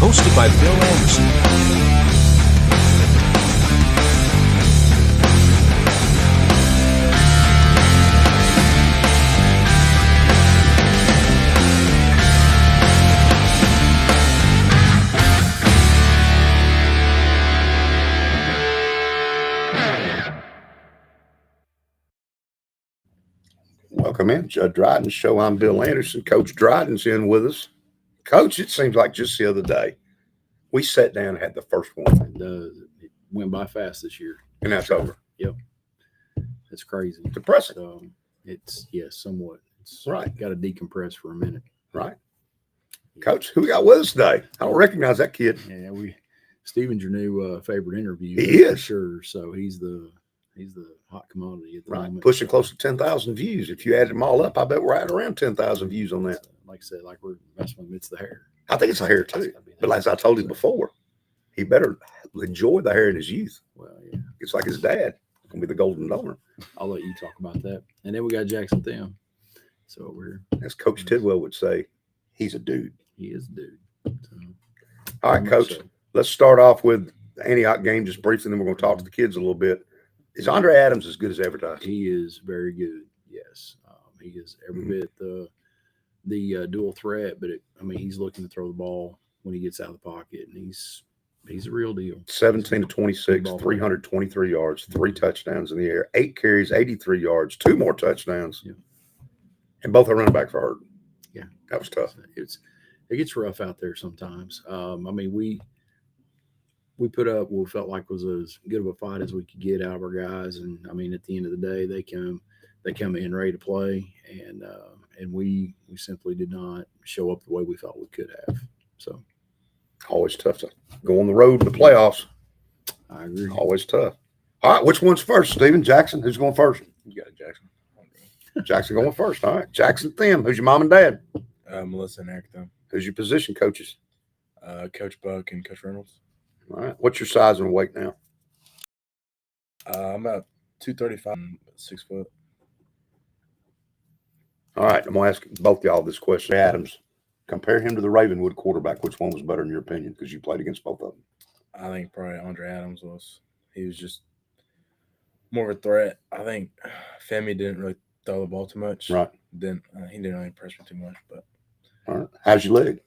hosted by Bill Anderson. Welcome in, Jud Dryden Show. I'm Bill Anderson. Coach Dryden's in with us. Coach, it seems like just the other day, we sat down and had the first one. It went by fast this year. And that's over. Yep. That's crazy. Depressing. So it's, somewhat. It's right. Got to decompress for a minute. Right. Coach, who we got with us today? I don't recognize that kid. Yeah, Steven's your new favorite interview. He is. For sure. So he's the hot commodity at the moment. Pushing close to 10,000 views. If you add them all up, I bet we're at around 10,000 views on that. Like I said, like we're messing with him, it's the hair. I think it's the hair too. But as I told you before, he better enjoy the hair in his youth. Well, yeah. It's like his dad. It's going to be the golden donor. I'll let you talk about that. And then we got Jackson Thiem. So as Coach Tidwell would say, he's a dude. He is a dude. So, all right, Coach, let's start off with the Antioch game just briefly, and then we're going to talk to the kids a little bit. Is Andre Adams as good as advertised? He is very good. Yes, he is every bit the dual threat. But he's looking to throw the ball when he gets out of the pocket, and he's a real deal. 17 to 26, 323 yards, 3 touchdowns in the air, 8 carries, 83 yards, 2 more touchdowns, and both our running backs were hurt. Yeah, that was tough. It gets rough out there sometimes. We put up what we felt like was as good of a fight as we could get out of our guys, and at the end of the day, they come in ready to play, and we simply did not show up the way we thought we could have. So always tough to go on the road in the playoffs. I agree. Always tough. All right, which one's first, Steven? Jackson? Who's going first? You got it, Jackson. Jackson going first. All right, Jackson Thiem. Who's your mom and dad? Melissa and Eric Thiem. Who's your position coaches? Coach Buck and Coach Reynolds. All right. What's your size and weight now? I'm about 235, 6 foot. All right. I'm going to ask both y'all this question. Adams, compare him to the Ravenwood quarterback. Which one was better in your opinion? Because you played against both of them. I think probably Andre Adams was. He was just more of a threat. I think Femi didn't really throw the ball too much. Right. He didn't really impress me too much. But all right. How's your leg?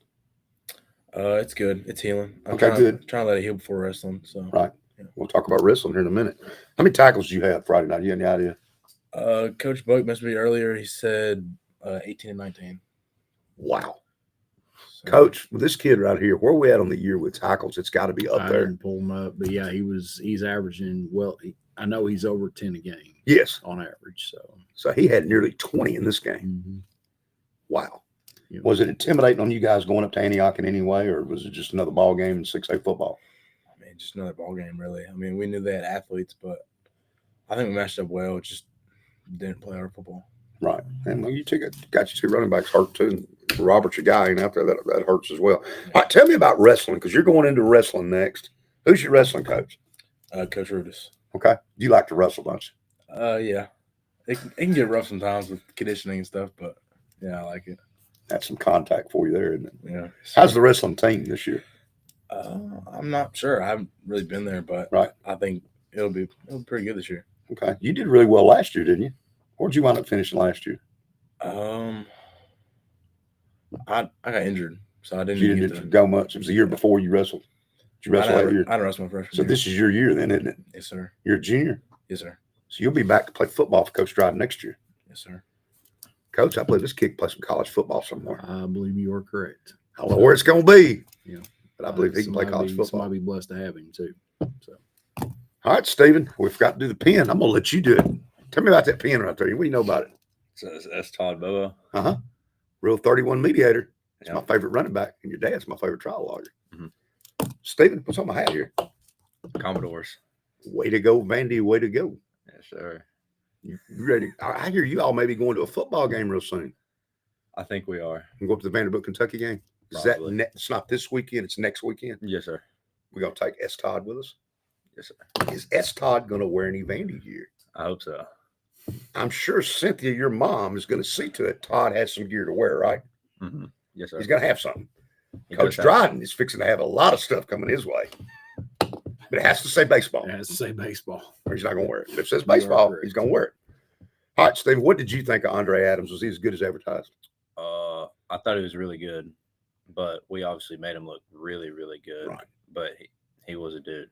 It's good. It's healing. I'm good. Trying to let it heal before wrestling. So right. Yeah. We'll talk about wrestling here in a minute. How many tackles did you have Friday night? You have any idea? Coach Buck messaged me earlier. He said 18 and 19. Wow. So, Coach, this kid right here, where are we at on the year with tackles? It's got to be up there. I didn't pull him up, but yeah, he's averaging. Well, I know he's over 10 a game. Yes, on average. So he had nearly 20 in this game. Mm-hmm. Wow. Yeah. Was it intimidating on you guys going up to Antioch in any way, or was it just another ball game in 6A football? Just another ball game, really. We knew they had athletes, but I think we matched up well. It just didn't play our football. Right. And you got your 2 running backs hurt too. Robert's your guy ain't out there. That hurts as well. All right, tell me about wrestling, because you're going into wrestling next. Who's your wrestling coach? Coach Rudis. Okay. Do you like to wrestle, don't you? Yeah. It can get rough sometimes with conditioning and stuff, but yeah, I like it. That's some contact for you there, isn't it? Yeah. How's the wrestling team this year? I'm not sure. I haven't really been there, but right. I think it'll be pretty good this year. Okay. You did really well last year, didn't you? Where'd you wind up finishing last year? I got injured, so I didn't. You didn't go much. It was the year before you wrestled. Did you wrestle that year? I wrestled my freshman year. So this is your year then, isn't it? Yes, sir. You're a junior? Yes, sir. So you'll be back to play football for Coach Dryden next year? Yes, sir. Coach, I believe this kid can play some college football somewhere. I believe you are correct. I don't know where it's going to be. Yeah. But I believe he can play college football. Somebody be blessed to have him, too. So. All right, Steven, we forgot to do the pin. I'm going to let you do it. Tell me about that pin right there. What do you know about it? That's Todd Boa. Uh-huh. Real 31 mediator. That's my favorite running back, and your dad's my favorite trial lawyer. Mm-hmm. Steven, what's on my hat here? Commodores. Way to go, Vandy. Way to go. Yes, sir. You ready? I hear you all may be going to a football game real soon. I think we are. You go up to the Vanderbilt, Kentucky game? Is that it's not this weekend, it's next weekend? Yes, sir. We're going to take S. Todd with us? Yes, sir. Is S. Todd going to wear any Vandy gear? I hope so. I'm sure Cynthia, your mom, is going to see to it Todd has some gear to wear, right? Mm-hmm. Yes, sir. He's going to have something. He Coach does have- Dryden is fixing to have a lot of stuff coming his way. But it has to say baseball, It has to say baseball. or he's not going to wear it. If it says You are baseball, correct. he's going to wear it. All right, Stephen, what did you think of Andre Adams? Was he as good as advertised? I thought he was really good, but we obviously made him look really, really good. Right. But he was a dude.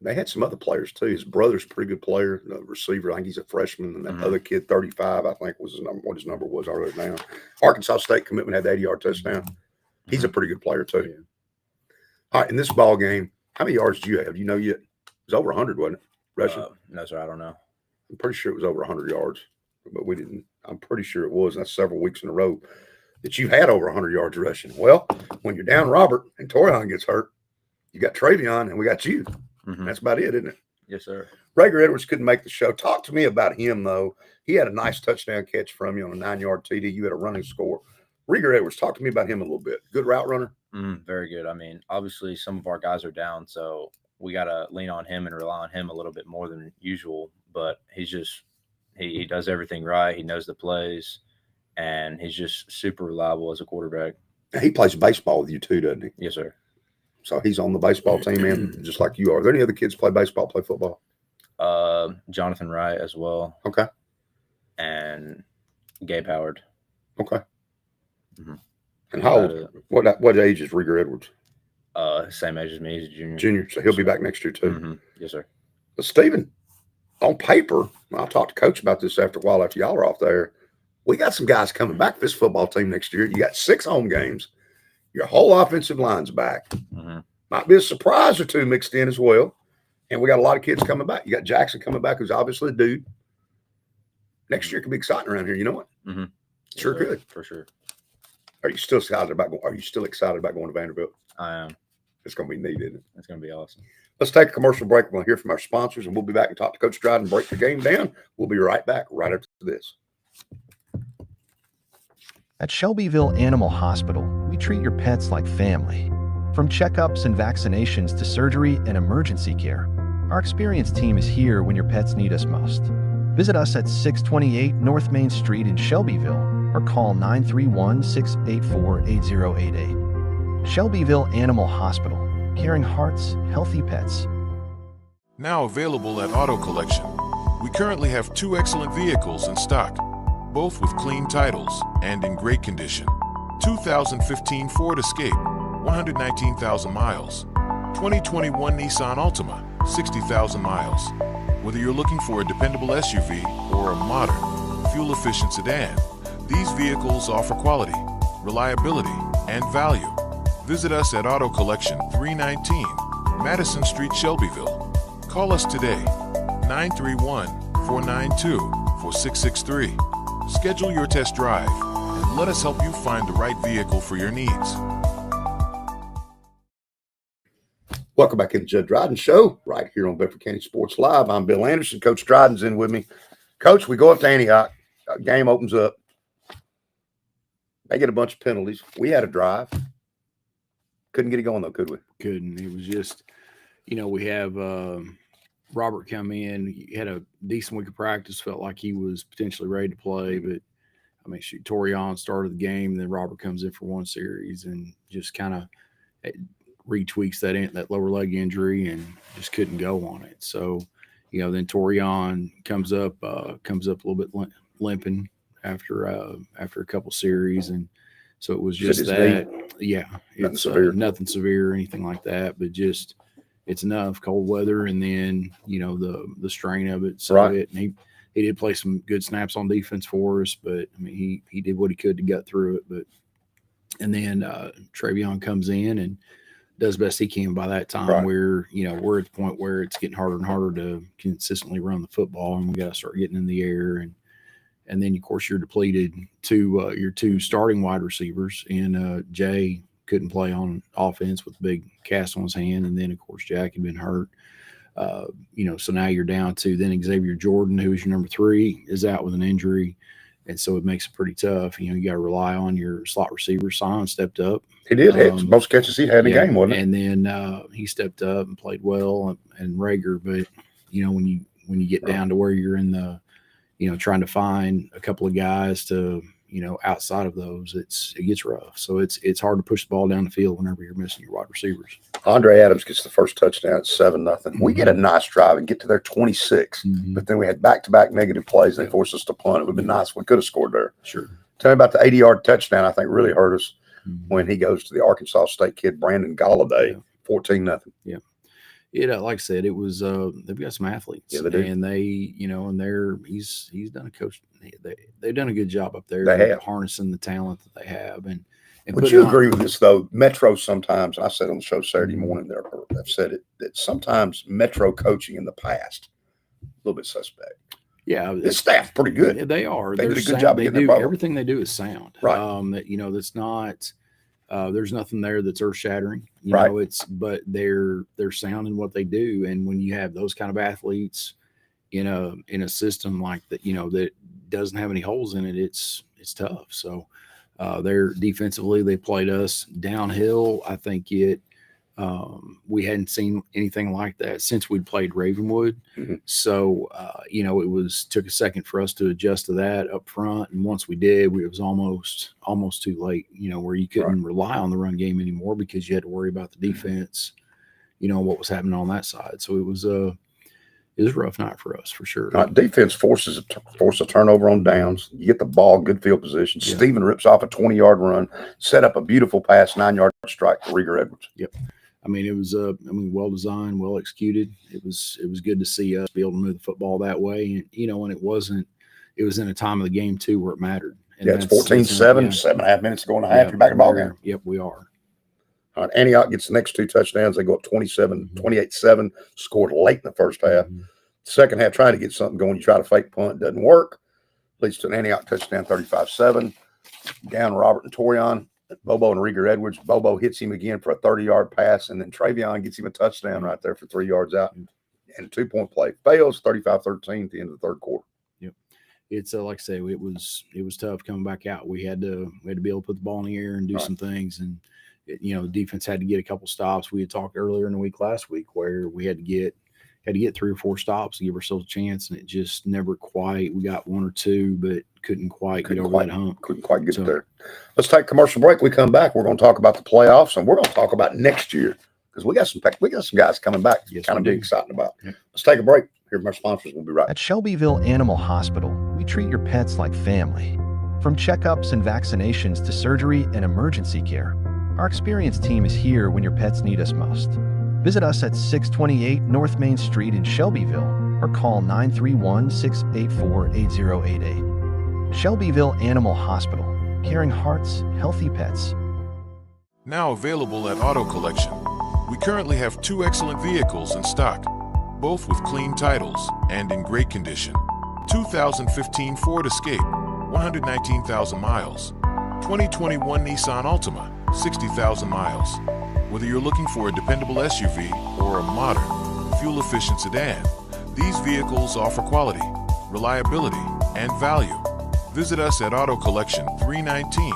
They had some other players too. His brother's a pretty good player, the receiver. I think he's a freshman, and that Mhm. other kid, 35, I think was his number. What his number was, I wrote it down. Arkansas State commitment, had the 80-yard touchdown. He's a pretty good player too. Yeah. All right, in this ball game, how many yards do you have? Do you know yet? It was over 100, wasn't it? Rushing. No, sir, I don't know. I'm pretty sure it was over 100 yards, but we didn't. I'm pretty sure it was. And that's several weeks in a row that you've had over 100 yards rushing. Well, when you're down Robert and Torian gets hurt, you got Travion and we got you. Mhm. That's about it, isn't it? Yes, sir. Rager Edwards couldn't make the show. Talk to me about him, though. He had a nice touchdown catch from you on a 9-yard TD. You had a running score. Rager Edwards, talk to me about him a little bit. Good route runner. Very good. I mean, obviously some of our guys are down, so we got to lean on him and rely on him a little bit more than usual. But he's just he does everything right. He knows the plays, and he's just super reliable as a quarterback. He plays baseball with you too, doesn't he? Yes, sir. So he's on the baseball team, and just like you are. Are there any other kids play baseball, play football? Jonathan Wright as well, Okay. and Gabe Howard. Okay. Mhm. And how old? What age is Rager Edwards? Same age as me. He's a junior. Junior. So he'll be back next year too. Mhm. Yes, sir. But Stephen, on paper, I'll talk to Coach about this after a while after y'all are off there. We got some guys coming back for this football team next year. You got 6 home games. Your whole offensive line's back. Mhm. Might be a surprise or two mixed in as well. And we got a lot of kids coming back. You got Jackson coming back, who's obviously a dude. Next year could be exciting around here. You know what? Mhm. Yes, Sure sir. could. For sure. Are you still excited about going? Are you still excited about going to Vanderbilt? I am. It's going to be neat, isn't it? It's going to be awesome. Let's take a commercial break. We'll hear from our sponsors, and we'll be back and talk to Coach Dryden, break the game down. We'll be right back right after this. At Shelbyville Animal Hospital, we treat your pets like family. From checkups and vaccinations to surgery and emergency care, our experienced team is here when your pets need us most. Visit us at 628 North Main Street in Shelbyville or call 931-684-8088. Shelbyville Animal Hospital, caring hearts, healthy pets. Now available at Auto Collection. We currently have 2 excellent vehicles in stock, both with clean titles and in great condition. 2015 Ford Escape, 119,000 miles. 2021 Nissan Altima, 60,000 miles. Whether you're looking for a dependable SUV or a modern, fuel-efficient sedan, these vehicles offer quality, reliability, and value. Visit us at Auto Collection 319, Madison Street, Shelbyville. Call us today, 931-492-4663. Schedule your test drive and let us help you find the right vehicle for your needs. Welcome back to the Jud Dryden Show, right here on Bedford County Sports Live. I'm Bill Anderson. Coach Dryden's in with me. Coach, we go up to Antioch. Game opens up. They get a bunch of penalties. We had a drive. Couldn't get it going, though, could we? Couldn't. It was just, we have Robert come in. He had a decent week of practice. Felt like he was potentially ready to play, but Torian started the game, and then Robert comes in for one series and just kind of retweaks that lower leg injury and just couldn't go on it. So, then Torian comes up a little bit limping after a couple series, and so it was just that. Yeah, Nothing severe. Nothing severe or anything like that, but just it's enough cold weather, and then the strain of it. So Right. and he did play some good snaps on defense for us, but he did what he could to get through it. And then Travion comes in and does best he can. By that time, Right. we're at the point where it's getting harder and harder to consistently run the football, and we got to start getting in the air. And then, of course, you're depleted to your 2 starting wide receivers, and Jay couldn't play on offense with a big cast on his hand. And then, of course, Jack had been hurt. So now you're down to then Xavier Jordan, who is your number 3, is out with an injury. And so it makes it pretty tough. You got to rely on your slot receiver. Sion stepped up. He did. It's most catches he had in the game, wasn't it? And then he stepped up and played well, and Rager. But, when you get down to where you're in the, trying to find a couple of guys to, outside of those, it gets rough. So it's hard to push the ball down the field whenever you're missing your wide receivers. Andre Adams gets the first touchdown at 7-0. We get a nice drive and get to their 26, but then we had back-to-back negative plays. They forced us to punt. It would have been nice. We could have scored there. Sure. Tell me about the 80-yard touchdown. I think really hurt us when he goes to the Arkansas State kid, Brandon Galladay, 14-0. Yeah. Like I said, it was they've got some athletes. Yeah, they do. And they, and he's done a coach. They've done a good job up there. They have. Harnessing the talent that they have. And would you agree with this, though? Metro sometimes, I said on the show Saturday morning there, I've said it, that sometimes Metro coaching in the past, a little bit suspect. Yeah. This staff's pretty good. They are. They did a good job of getting everything they do is sound. Right. That's not there's nothing there that's earth shattering. Right. But they're sound in what they do. And when you have those kind of athletes in a system like that, that doesn't have any holes in it, it's tough. So they're defensively, they played us downhill. I think we hadn't seen anything like that since we'd played Ravenwood. So, it took a second for us to adjust to that up front. And once we did, it was almost too late, where you couldn't rely on the run game anymore because you had to worry about the defense, what was happening on that side. So it was a rough night for us, for sure. Defense force a turnover on downs. You get the ball, good field position. Yeah. Steven rips off a 20-yard run, set up a beautiful pass, 9-yard strike for Rieger Edwards. Yep. It was well designed, well executed. It was good to see us be able to move the football that way. And, and it was in a time of the game too where it mattered. And it's 14-7, 7.5 minutes to go in the half. You're back in the ball game. Yep, we are. All right, Antioch gets the next two touchdowns. They go up 28-7, scored late in the first half. Second half, trying to get something going. You try to fake punt, doesn't work. Leads to an Antioch touchdown, 35-7. Down Robert and Torian, Bobo and Rieger Edwards. Bobo hits him again for a 30-yard pass, and then Travion gets him a touchdown right there for 3 yards out. And a 2-point play. Fails 35-13 at the end of the third quarter. Yep. It's like I say, it was tough coming back out. We had to be able to put the ball in the air and do some things. And the defense had to get a couple stops. We had talked earlier in the week last week where we had to get 3 or 4 stops to give ourselves a chance, and it just never quite. We got 1 or 2, but couldn't quite get over that hump. Couldn't quite get there. Let's take a commercial break. We come back. We're going to talk about the playoffs, and we're going to talk about next year because we got some guys coming back. Yes, kind of be excited about. Yep. Let's take a break. Here are our sponsors. We'll be right back. At Shelbyville Animal Hospital, we treat your pets like family. From checkups and vaccinations to surgery and emergency care, our experienced team is here when your pets need us most. Visit us at 628 North Main Street in Shelbyville or call 931-684-8088. Shelbyville Animal Hospital, caring hearts, healthy pets. Now available at Auto Collection. We currently have 2 excellent vehicles in stock, both with clean titles and in great condition. 2015 Ford Escape, 119,000 miles. 2021 Nissan Altima, 60,000 miles. Whether you're looking for a dependable SUV or a modern, fuel-efficient sedan, these vehicles offer quality, reliability, and value. Visit us at Auto Collection 319,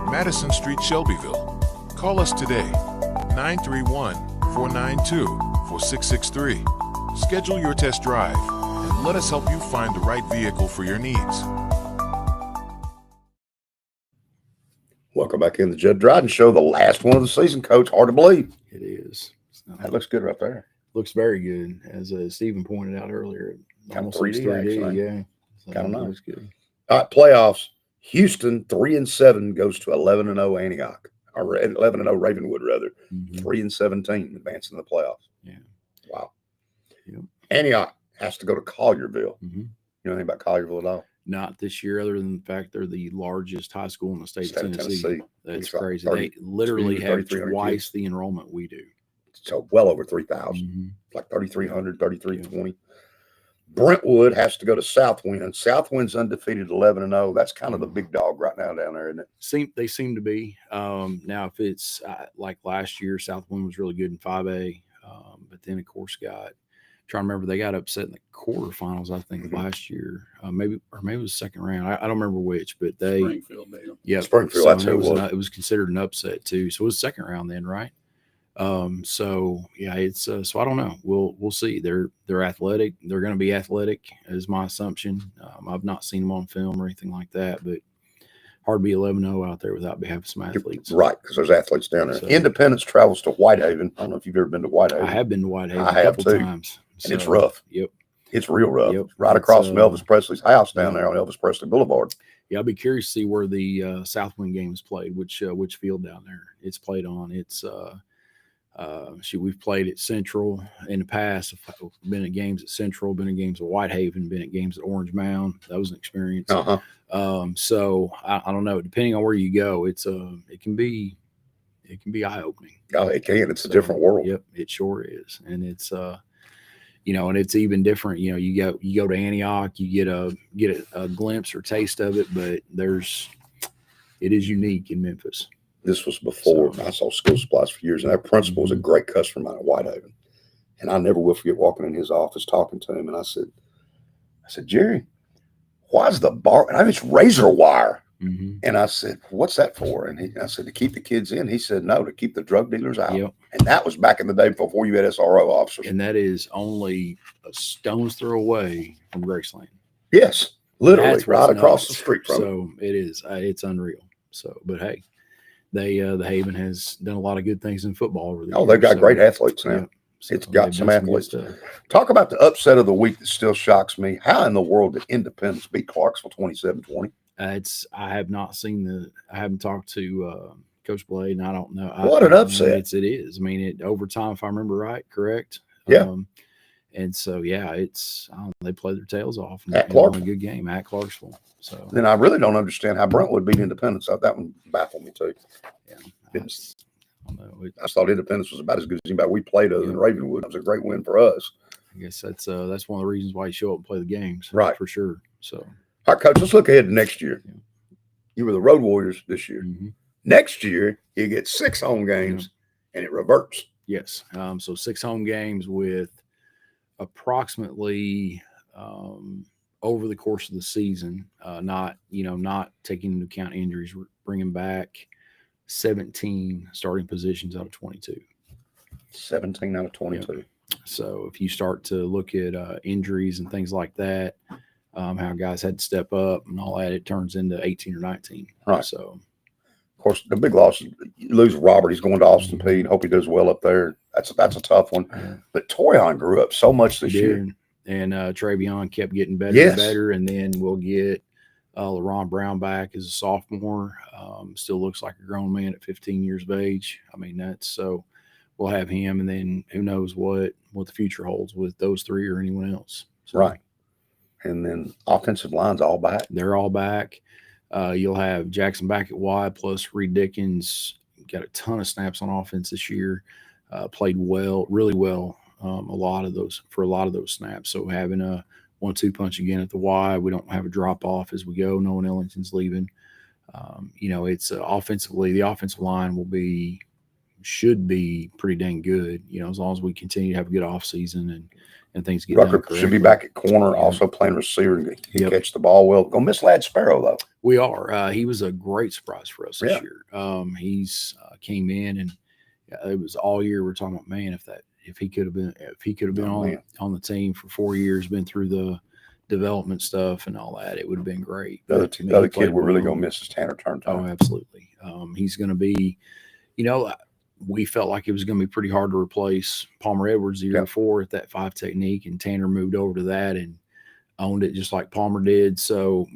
Madison Street, Shelbyville. Call us today, 931-492-4663. Schedule your test drive and let us help you find the right vehicle for your needs. Welcome back in the Jud Dryden Show, the last one of the season, Coach. Hard to believe. It is. That looks good right there. Looks very good, as Stephen pointed out earlier. Kind of 3D, actually. Yeah. So kind of nice. Looks good. All right, playoffs. Houston 3-7 goes to 11-0 Antioch, or 11-0 Ravenwood rather. 3-17 advancing to the playoffs. Yeah. Wow. Yep. Antioch has to go to Collierville. Mm-hmm. You know anything about Collierville at all? Not this year, other than the fact they're the largest high school in the state of Tennessee. That's crazy. 30, they literally have twice kids. the enrollment we do. So well over 3,000, like 3,300, 3,320. Brentwood has to go to Southwind. Southwind's undefeated 11-0. That's kind of the big dog right now down there, isn't it? They seem to be. Now, if it's like last year, Southwind was really good in 5A, but then of course trying to remember, they got upset in the quarterfinals, I think, last year. Maybe it was the second round. I don't remember which, but Springfield. Yeah, Springfield. So That's who it was. It was considered an upset too. So it was second round then, right? So yeah, it's so I don't know. We'll see. They're athletic. They're going to be athletic, is my assumption. I've not seen them on film or anything like that, but hard to be 11-0 out there without having some athletes. Right, because there's athletes down there. So- Independence travels to Whitehaven. I don't know if you've ever been to Whitehaven. I have been to Whitehaven I a have couple too. times. And it's rough. Yep. It's real rough. Yep. Right It's, across from Elvis Presley's house down there on Elvis Presley Boulevard. Yeah, I'll be curious to see where the Southwind game is played, which field down there it's played on. It's we've played at Central in the past. I've been at games at Central, been at games at Whitehaven, been at games at Orange Mound. That was an experience. So I don't know. Depending on where you go, it can be eye opening. Oh, it can. It's a different world. Yep, it sure is, and it's and it's even different. You go to Antioch, you get a glimpse or taste of it, but it is unique in Memphis. This was before I saw School Supplies for years, and our principal was a great customer of mine at Whitehaven. And I never will forget walking in his office talking to him, and I said, Jerry, why's the bar? And it's razor wire. Mm-hmm. And I said, what's that for? And I said, to keep the kids in. He said, no, to keep the drug dealers out. Yep. And that was back in the day before you had SRO officers. And that is only a stone's throw away from Graceland. Yes, literally That's right what's across nuts. the street from it. So it is. It's unreal. So, but hey, the Haven has done a lot of good things in football over the years. They've got great athletes now. Yeah. It's So got they've some done good athletes. stuff. Talk about the upset of the week that still shocks me. How in the world did Independence beat Clarksville 27-20? I have not seen I haven't talked to Coach Blade, and I don't know. What an upset. It is. I mean, overtime, if I remember right, correct? Yeah. And so, they played their tails off and At won a Clarksville. good game at Clarksville. So, Then I really don't understand how Brentwood beat Independence. That one baffled me too. yeah, I I don't know. I thought Independence was about as good as anybody we played other than Ravenwood. It was a great win for us. I guess that's one of the reasons why you show up and play the games. Right. For sure. So, All right, Coach, let's look ahead to next year. Yeah. You were the Road Warriors this year. mhm. Next year, you get 6 home games, and it reverts. Yes. So 6 home games with approximately over the course of the season, not taking into account injuries, we're bringing back 17 starting positions out of 22. 17 out of 22. So if you start to look at injuries and things like that, how guys had to step up and all that, it turns into 18 or 19. Right. So, Of course, the big loss, you lose Robert. He's going to Austin Peay. Hope he does well up there. That's a tough one. But Torion grew up so much this year. And Travion kept getting better and better. And then we'll get LaRon Brown back as a sophomore. Still looks like a grown man at 15 years of age. I mean, so we'll have him. And then who knows what the future holds with those 3 or anyone else. So, Right. And then offensive line's all back. they're all back. You'll have Jackson back at wide, plus Reed Dickens got a ton of snaps on offense this year. Played well, really well. A lot of those snaps. So having a 1-2 punch again at the Y, we don't have a drop off as we go. No one Ellington's leaving. It's offensively, the offensive line should be pretty dang good. As long as we continue to have a good off season and things get Rucker done should be back at corner, also playing receiver. He Yep. catch the ball well. Gonna miss Lad Sparrow though. We are. He was a great surprise for us this Yeah. year. He's came in and it was all year we're talking about, man, if he could have been man. on the team for 4 years, been through the development stuff and all that, it would have been great. The other, But to me, the other he played kid we're really well. gonna miss is Tanner Oh, Turntime. absolutely. He's going to be, we felt like it was going to be pretty hard to replace Palmer Edwards the year Yep. before at that 5 technique, and Tanner moved over to that and owned it just like Palmer did. So,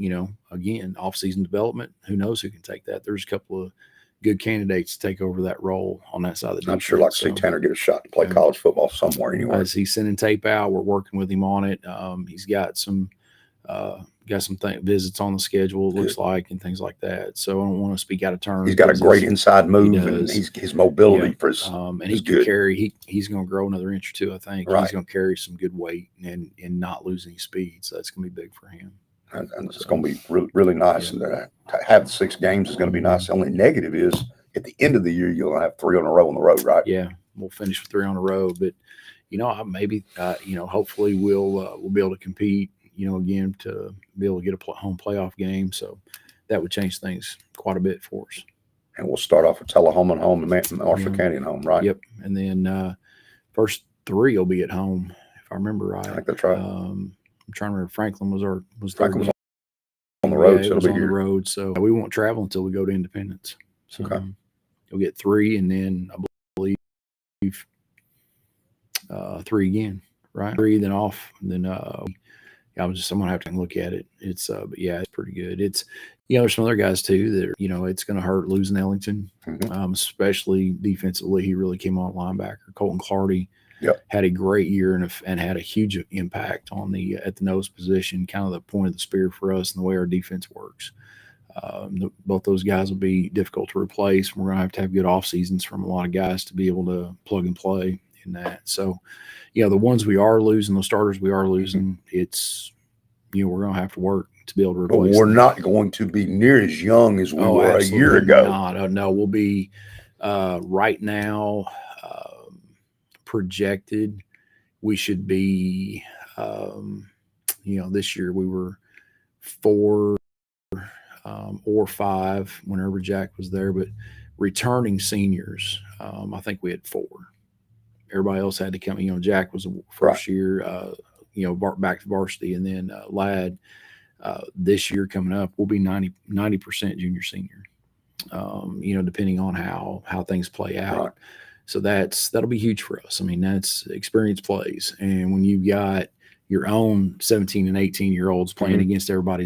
again, off-season development, who knows who can take that? There's a couple of good candidates to take over that role on that side of the defense. I'd sure like to see Tanner get a shot to play college football somewhere anywhere. As he's sending tape out, we're working with him on it. He's got some visits on the schedule, it looks like, and things like that. So I don't want to speak out of turn. He's got a great inside move, and does. his mobility Yeah. for his. And is he can good. carry. He's going to grow another inch or two. I think Right. he's going to carry some good weight and not lose any speed. So that's going to be big for him. And it's going to be really, really nice. Yeah. And to have the 6 games is going to be nice. The only negative is at the end of the year, you'll have 3 on a row on the road, right? Yeah, we'll finish with 3 on the road, but hopefully we'll be able to compete. Again, to be able to get a home playoff game. So that would change things quite a bit for us. And we'll start off with Tullahoma and home and Marshall Yeah. County and home, right? Yep. And then first 3 will be at home, if I remember right. I think that's right. I'm trying to remember. Franklin was third. Franklin was on the road, Yeah, so it was it'll be on the here. road, so we won't travel until we go to Independence. So Okay. you'll get 3, and then I believe 3 again, right? 3, then off, and then I'm gonna have to look at it. It's but yeah, it's pretty good. It's there's some other guys too that are, it's gonna hurt losing Ellington, especially defensively. He really came on linebacker. Colton Clardy had a great year and had a huge impact on at the nose position, kind of the point of the spear for us and the way our defense works. Both those guys will be difficult to replace. We're going to have good off seasons from a lot of guys to be able to plug and play in that. So, the ones we are losing, the starters we are losing, it's, we're going to have to work to be able to replace But we're them. not going to be near as young as we were a year Absolutely ago. not. No, we'll be right now projected. We should be, this year we were 4 or 5 whenever Jack was there, but returning seniors, I think we had 4. Everybody else had to come. Jack was the first year, back to varsity, and then Ladd this year coming up will be 90% junior senior. Depending on how things play out. Right. So that'll be huge for us. I mean, that's experience plays, and when you've got your own 17 and 18-year-olds playing against everyone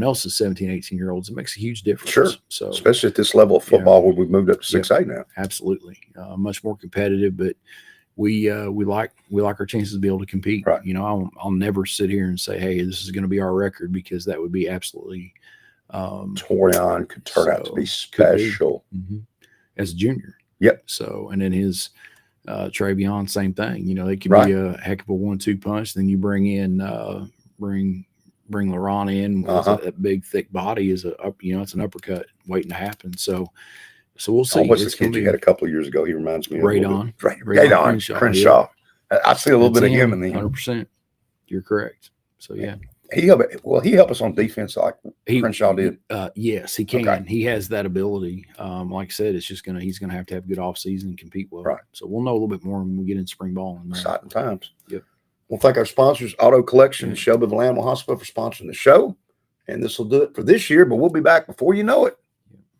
else's 17, 18-year-olds, it makes a huge difference. Sure. So especially at this level of football where we've moved up to 6A now. Absolutely. Much more competitive, but we like our chances to be able to compete. Right. I'll never sit here and say, hey, this is going to be our record, because that would be absolutely Torian could turn out to be special. As a junior. Yep. So, and then his Travion, same thing. It could Right. be a heck of a 1-2 punch. Then you bring in bring LaRon in. That big thick body is it's an uppercut waiting to happen. So we'll see. What's the kid you had a couple of years ago? He reminds me of Radon Crenshaw. I see a little bit of him in the 100%. You're correct. So yeah. He helped us on defense like Crenshaw did. Yes, he can. Okay. He has that ability. Like I said, he's gonna have to have a good off season and compete well. Right. So we'll know a little bit more when we get in spring ball. Exciting times. Yep. We'll thank our sponsors, Auto Collection and Shelbyville Animal Hospital, for sponsoring the show. And this will do it for this year, but we'll be back before you know it.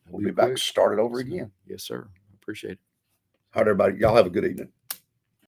We'll be back started over again. Yes, sir. Appreciate it. All right, everybody. Y'all have a good evening.